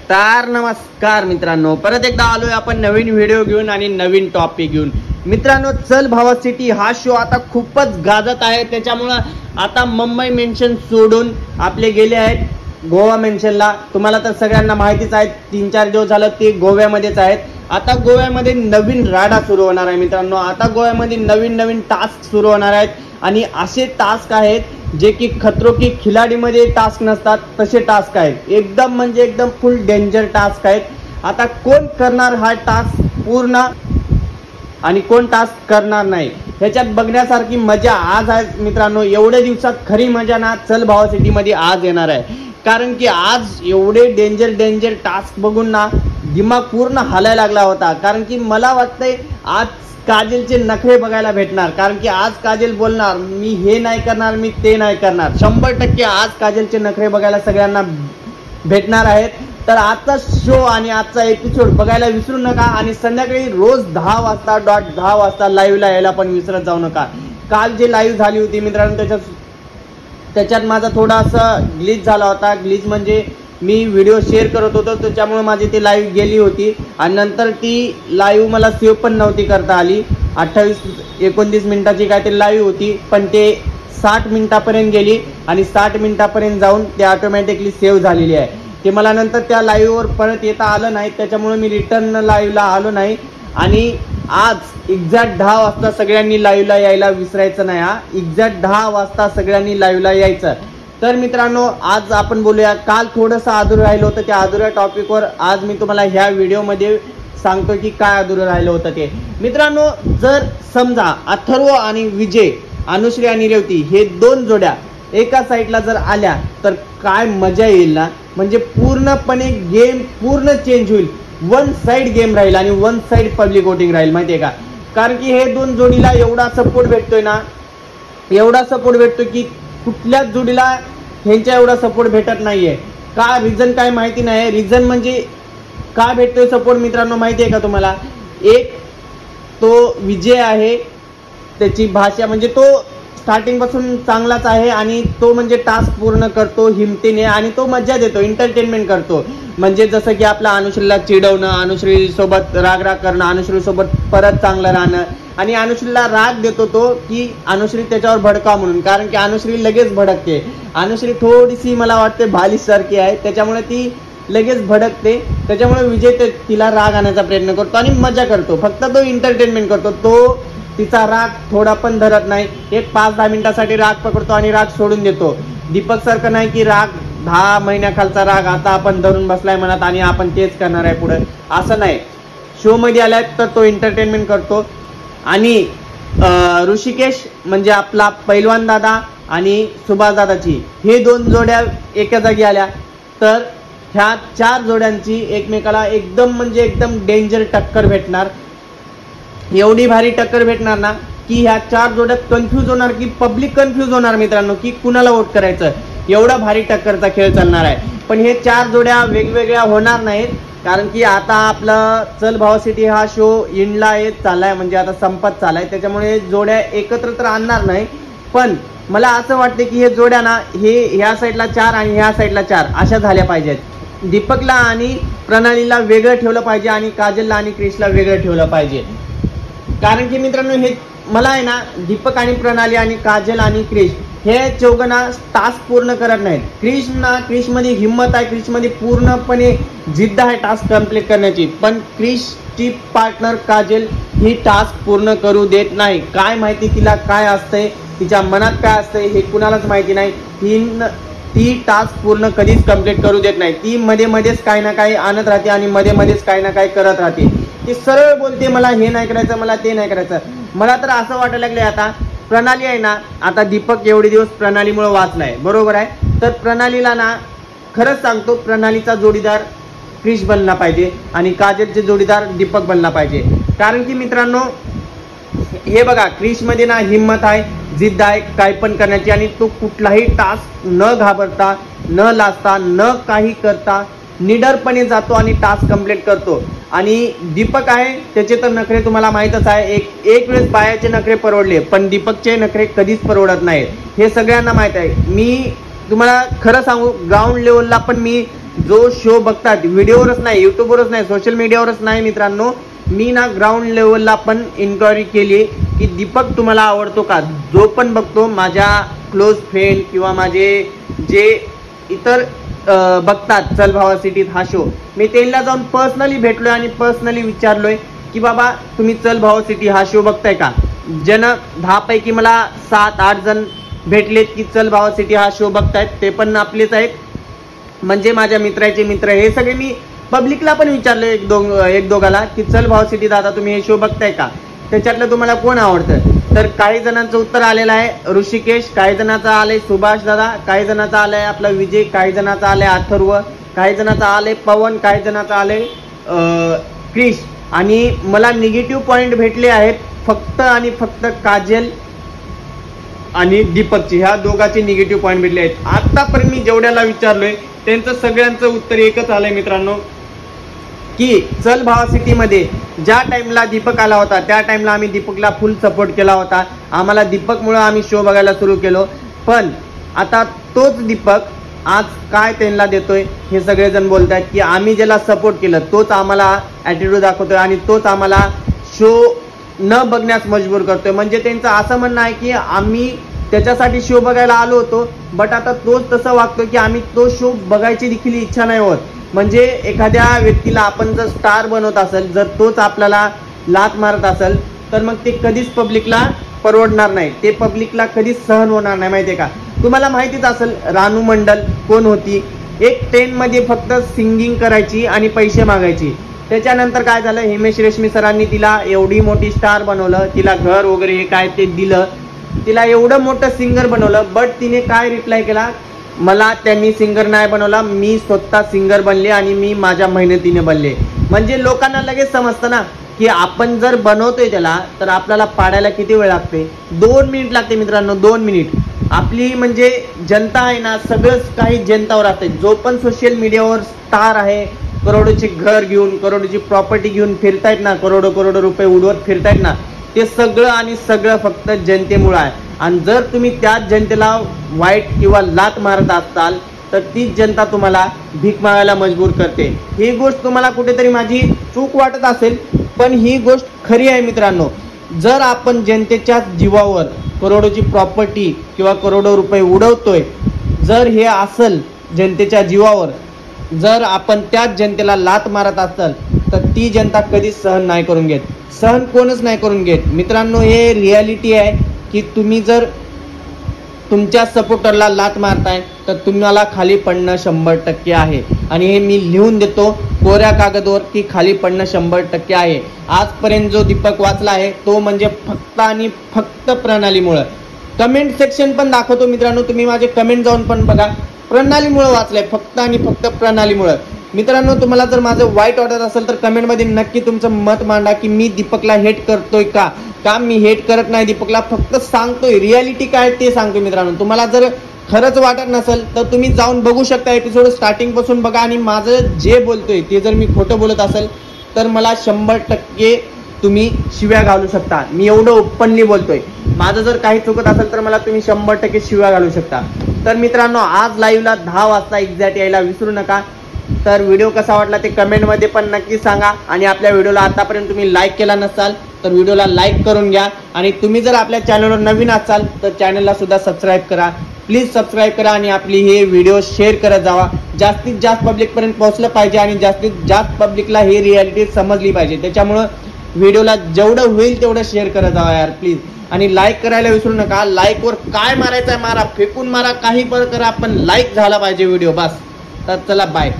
तर नमस्कार मित्रांनो, परत एकदा आलोय आपण नवीन व्हिडिओ घेऊन आणि नवीन टॉपिक घेऊन. मित्रांनो, चल भावा सिटी हा शो आता खूपच गाजत आहे. त्याच्यामुळं आता मुंबई मेन्शन सोडून आपले गेले आहेत गोवा मेन्शनला. तुम्हाला तर सगळ्यांना माहितीच आहे, 3-4 दिवस झालं ते गोव्यामध्येच आहेत. आता गोव्यामध्ये नवीन राडा सुरू होणार आहे मित्रांनो. आता गोव्यामध्ये नवीन टास्क सुरू होणार आहेत आणि असे टास्क आहेत जे की खतरो की खिलाडी मध्ये टास्क नसतात तसे टास्क आहेत. एकदम म्हणजे एकदम फुल डेंजर टास्क आहेत. आता कोण करणार हा टास्क पूर्ण आणि कोण टास्क करणार नाही ह्याच्यात बघण्यासारखी मजा आज आहे मित्रांनो. एवढ्या दिवसात खरी मजा ना चल भावा सिटी मध्ये आज येणार आहे. कारण की आज एवढे डेंजर टास्क बघून ना दिमाग पूर्ण हालायला लागला होता. कारण की मला वाटतंय आज काजलचे नखरे बघायला भेटणार. कारण की आज काजल बोलणार मी हे नाही करणार, मी ते नाही करणार. 100% आज काजलचे नखरे बघायला सगळ्यांना भेटणार आहेत. तर आजचा शो आणि आजचा एपिसोड बघायला विसरू नका आणि संध्याकाळी रोज 10 वाजता .10 वाजता लाईव्हला यायला पण विसरत जाऊ नका. काल जे लाईव्ह झाली होती मित्रांनो त्याच्यात माझा थोडासा ग्लिच झाला होता. ग्लिच म्हणजे मी व्हिडिओ शेअर करत होतो त्याच्यामुळे माझी ती लाईव्ह गेली होती आणि नंतर ती लाईव्ह मला सेव्ह पण नव्हती करता आली. 28-29 मिनिटाची काहीतरी लाईव्ह होती पण ते 60 मिनिटापर्यंत गेली आणि 60 मिनिटापर्यंत जाऊन ते ऑटोमॅटिकली सेव्ह झालेली आहे. ते मला नंतर त्या लाईव्हवर परत येता आलं नाही, त्याच्यामुळे मी रिटर्न लाईव्हला आलो नाही. आणि आज एक्झॅक्ट 10 वाजता सगळ्यांनी लाईव्हला यायला विसरायचं नाही. हा एक्झॅक्ट 10 वाजता सगळ्यांनी लाईव्हला यायचं. तर मित्रांनो, आज आपण बोलूया. काल थोडंसं अधुरं राहिलं होतं, त्या अधुऱ्या टॉपिकवर आज मी तुम्हाला ह्या व्हिडिओमध्ये सांगतो की काय अधुरं राहिलं होतं ते. मित्रांनो, जर समजा अथर्व आणि विजय, अनुश्री आणि रेवती हे 2 जोड्या एका साईडला जर आल्या तर काय मजा येईल ना. म्हणजे पूर्णपणे गेम पूर्ण चेंज होईल. 1 साइड गेम राहील आणि 1 साइड पब्लिक वोटिंग राहील. माहितीये का? कारण की हे 2 जोडीला एवढा सपोर्ट भेटतोय ना, एवढा सपोर्ट भेटतोय की कुठल्याच जोडीला ह्यांच्या एवढा सपोर्ट भेटत नाहीये. का रिझन काय माहिती नाही. रिझन म्हणजे का भेटतोय सपोर्ट मित्रांनो माहिती आहे का तुम्हाला? एक तो विजय आहे, त्याची भाषा म्हणजे तो स्टार्टिंग पासून चांगलाच आहे आणि तो म्हणजे टास्क पूर्ण करतो हिमतीने आणि तो मज्जा देतो, एंटरटेनमेंट करतो. म्हणजे जसं की आपला अनुश्रीला चिडवणं, अनुश्री सोबत राग करणं, अनुश्री सोबत परत चांगलं राहणं आणि अनुश्रीला राग देतो तो की अनुश्री त्याच्यावर भडका म्हणून. कारण की अनुश्री लगेच भडकते. अनुश्री थोडीशी मला वाटते बालिश सारखी आहे, त्याच्यामुळे ती लगेच भडकते. त्याच्यामुळे विजय तिला राग आणण्याचा प्रयत्न करतो आणि मजा करतो. फक्त तो एंटरटेनमेंट करतो. तो तिचा राग थोडा पण धरत नाही. एक 5-10 मिनिटासाठी राग पकडतो आणि राग सोडून देतो. दीपक सारखं नाही की राग 10 महिन्याखालचा राग आता आपण धरून बसलाय मनात आणि आपण तेच करणार आहे पुढे, असं नाही. शो मध्ये आलाय तर तो एंटरटेनमेंट करतो. आणि ऋषिकेश म्हणजे आपला पैलवान दादा आणि सुभाष दादाची हे 2 जोड्या एका जागी आल्या तर ह्या 4 जोड्यांची एकमेकाला एकदम म्हणजे एकदम डेंजर टक्कर भेटणार. एवढी भारी टक्कर भेटणार ना की ह्या 4 जोड्यात कन्फ्यूज होणार की पब्लिक कन्फ्यूज होणार मित्रांनो की कुणाला वोट करायचं. एवढा भारी टक्करचा खेळ चालणार आहे. पण हे 4 जोड्या वेगवेगळ्या होणार नाहीत. कारण की आता आपलं चल भावा सिटी हा शो इंडला येत चाललाय, म्हणजे आता संपत चाललाय. त्याच्यामुळे जोड्या एकत्र तर आणणार नाही. पण मला असं वाटतं की हे जोड्या ना हे ह्या साईडला 4 आणि ह्या साईडला 4 अशा झाल्या पाहिजेत. दीपकला आणि प्रणालीला वेगळं ठेवलं पाहिजे आणि काजलला आणि क्रिशला वेगळं ठेवलं पाहिजे. कारण की मित्रांनो हे मला आहे ना दीपक आणि प्रणाली आणि काजल आणि क्रिश हे चौघना टास्क पूर्ण करत नाहीत. क्रिशमध्ये हिंमत आहे, क्रिशमध्ये पूर्णपणे जिद्द आहे टास्क कंप्लीट करण्याची. पण क्रिशची पार्टनर काजल ही टास्क पूर्ण करू देत नाही. काय माहिती तिला काय असतंय, तिच्या मनात काय असतंय हे कुणालाच माहिती नाही. ती टास्क पूर्ण कधीच कंप्लीट करू देत नाही. ती मध्येच काही ना काही आणत राहते आणि मध्येच काही ना काही करत राहते. ती सरळ बोलते मला हे नाही करायचं, मला ते नाही करायचं. मला तर असं वाटायला लागलंय आता प्रणाली आहे ना, आता दीपक एवढे दिवस प्रणालीमुळे वाचलाय, बरोबर आहे. तर प्रणालीला ना खरंच सांगतो प्रणालीचा जोडीदार क्रिश बनला पाहिजे आणि काजलचे जोडीदार दीपक बनला पाहिजे. कारण की मित्रांनो हे बघा क्रिशमध्ये ना हिंमत आहे, जिद्द आहे काय पण करण्याची आणि तो कुठलाही टास्क न घाबरता, न लाजता, न काही करता निडरपणे जातो आणि टास्क कंप्लीट करतो. आणि दीपक आहे त्याचे तर नखरे तुम्हाला माहीतच आहे. एक वेळेस बायाचे नखरे परवडले पण दीपकचे नखरे कधीच परवडत नाहीत, हे सगळ्यांना माहीत आहे. मी तुम्हाला खरं सांगू ग्राउंड लेवलला पण मी जो शो बघतात, व्हिडिओवरच नाही, युट्यूबवरच नाही, सोशल मीडियावरच नाही मित्रांनो, मी ना ग्राउंड लेवलला पण इन्क्वायरी केली की दीपक तुम्हाला आवडतो का. जो पण बघतो, माझ्या क्लोज फ्रेंड किंवा माझे जे इतर बघतात चल भावा सिटीत हा शो, मी त्यांना जाऊन पर्सनली भेटलोय आणि पर्सनली विचारलोय की बाबा तुम्ही चल भावा सिटी हा शो बघताय का. 10 पैकी मला 7-8 जण भेटलेत की चल भावा सिटी हा शो बघतायत, ते पण आपलेच आहेत, म्हणजे माझ्या मित्राचे मित्र. हे सगळे मी पब्लिकला पण विचारलं एक दोघाला की चल भावा सिटी दादा तुम्ही हे शो बघताय का, त्याच्यातलं तुम्हाला कोण आवडतं. तर काही जणांचं उत्तर आलेलं आहे ऋषिकेश, काही जणांचं आलंय सुभाष दादा, काही जणांचं आलंय आपला विजय, काही जणांचं आलंय अथर्व, काही जणांचं आलंय पवन, काही जणांचं आलंय क्रिश. आणि मला निगेटिव्ह पॉइंट भेटले आहेत फक्त आणि फक्त काजल आणि दीपकची, ह्या दोघांचे निगेटिव्ह पॉइंट भेटले आहेत. आतापर्यंत मी जेवढ्याला विचारलोय त्यांचं सगळ्यांचं उत्तर एकच आलंय मित्रांनो की चल भावा सिटी मध्ये ज्या टाइमला दीपक आला होता त्या टाइमला आम्ही दीपकला फुल सपोर्ट केला होता. आम्हाला दीपकमुळे आम्ही शो बघायला सुरू केलो. पण आता तोच दीपक आज काय त्यांना देतोय हे सगळेजण बोलतात की आम्ही ज्याला सपोर्ट केलं तोच आम्हाला ॲटिट्यूड दाखवतोय आणि तोच आम्हाला शो न बघण्यास मजबूर करतोय. म्हणजे त्यांचं असं म्हणणं आहे की आम्ही त्याच्यासाठी शो बघायला आलो होतो, बट आता तोच तसं वागतो की आम्ही तो शो बघायची देखील इच्छा नाही होत. म्हणजे एखाद्या व्यक्तीला आपण जर स्टार बनवत असेल, जर तोच आपल्याला लात मारत असेल तर मग ते कधीच पब्लिकला परवडणार नाही, ते पब्लिकला कधीच सहन होणार नाही. माहितीये का, तुम्हाला माहितीच असेल रानू मंडल कोण होती, एक ट्रेनमध्ये फक्त सिंगिंग करायची आणि पैसे मागायची. त्याच्यानंतर काय झालं, हिमेश रेशमी सरांनी तिला एवढी मोठी स्टार बनवलं, तिला घर वगैरे हे काय ते दिलं, तिला एवढं मोठं सिंगर बनवलं. बट तिने काय रिप्लाय केला, मला त्यांनी सिंगर नाही बनवला, मी स्वतः सिंगर बनले आणि मी माझ्या मेहनतीने बनले. म्हणजे लोकांना लगेच समजतं ना की आपण जर बनवतोय त्याला तर आपल्याला पाडायला किती वेळ लागते, 2 मिनिट लागते मित्रांनो, 2 मिनिट. आपली म्हणजे जनता आहे ना, सगळंच काही जनतावर असते. जो पण सोशल मीडियावर स्टार आहे, करोडोचे घर घेऊन, करोडोची प्रॉपर्टी घेऊन फिरतायत ना, करोडो रुपये उडवत फिरतायत ना, ते सगळं आणि सगळं फक्त जनतेमुळे आहे. आणि जर तुम्ही त्याच जनतेला वाईट किंवा लात मारत असाल तर तीच जनता तुम्हाला भीक मागायला मजबूर करते. ही गोष्ट तुम्हाला कुठेतरी माझी चूक वाटत असेल, पण ही गोष्ट खरी आहे मित्रांनो. जर आपण जनतेच्या जीवावर करोडोची प्रॉपर्टी किंवा करोडो रुपये उडवतोय, जर हे असेल जनतेच्या जीवावर, जर आपण त्याच जनतेला लात मारत असाल तर ती जनता कधीच सहन नाही करून घेत, सहन कोणच नाही करून घेत मित्रांनो. हे रियालिटी आहे की तुम्ही जर तुमच्या सपोर्टरला लात मारताय तर तुम्हाला खाली पडणं 100% आहे. आणि हे मी लिहून देतो कोऱ्या कागदवर की खाली पडणं 100% आहे. आजपर्यंत जो दीपक वाचला आहे तो म्हणजे फक्त आणि फक्त प्रणालीमुळं. कमेंट सेक्शन पण दाखवतो मित्रांनो, तुम्ही माझे कमेंट जाऊन पण बघा. प्रणालीमुळे वाचलंय, फक्त आणि फक्त प्रणालीमुळे. मित्रांनो, तुम्हाला जर माझं वाईट वाटत असेल तर कमेंटमध्ये नक्की तुमचं मत मांडा की मी दीपकला हेट करतोय का. मी हेट करत नाही दीपकला, फक्त सांगतोय रियालिटी काय ते सांगतोय मित्रांनो. तुम्हाला जर खरंच वाटत नसेल तर तुम्ही जाऊन बघू शकता, एपिसोड स्टार्टिंग पासून बघा. आणि माझं जे बोलतोय ते जर मी खोटं बोलत असेल तर मला 100% तुम्ही शिव्या घालू शकता. मी एवढं ओपनली बोलतोय. माझं जर काही चुकत असेल तर मला तुम्ही 100% शिव्या घालू शकता. तर मित्रांनो, आज लाईव्हला 10 वाजता एक्झॅक्ट यायला विसरू नका. तर व्हिडिओ कसा वाटला ते कमेंटमध्ये पण नक्की सांगा. आणि आपल्या व्हिडिओला आतापर्यंत तुम्ही लाईक केला नसाल तर व्हिडिओला लाईक करून घ्या. आणि तुम्ही जर आपल्या चॅनलवर नवीन असाल तर चॅनलला सुद्धा सबस्क्राईब करा. प्लीज सबस्क्राईब करा आणि आपली हे व्हिडिओ शेअर करत जावा. जास्तीत जास्त पब्लिकपर्यंत पोहोचलं पाहिजे आणि जास्तीत जास्त पब्लिकला ही रियालिटी समजली पाहिजे. त्याच्यामुळं व्हिडिओला जेवढं होईल तेवढं शेअर करत जावा यार प्लीज. आणि लाईक करायला विसरू नका. लाईकवर काय मारायचं आहे मारा, फेकून मारा, काही पण करा, पण लाईक झाला पाहिजे व्हिडिओ बस. तर चला बाय.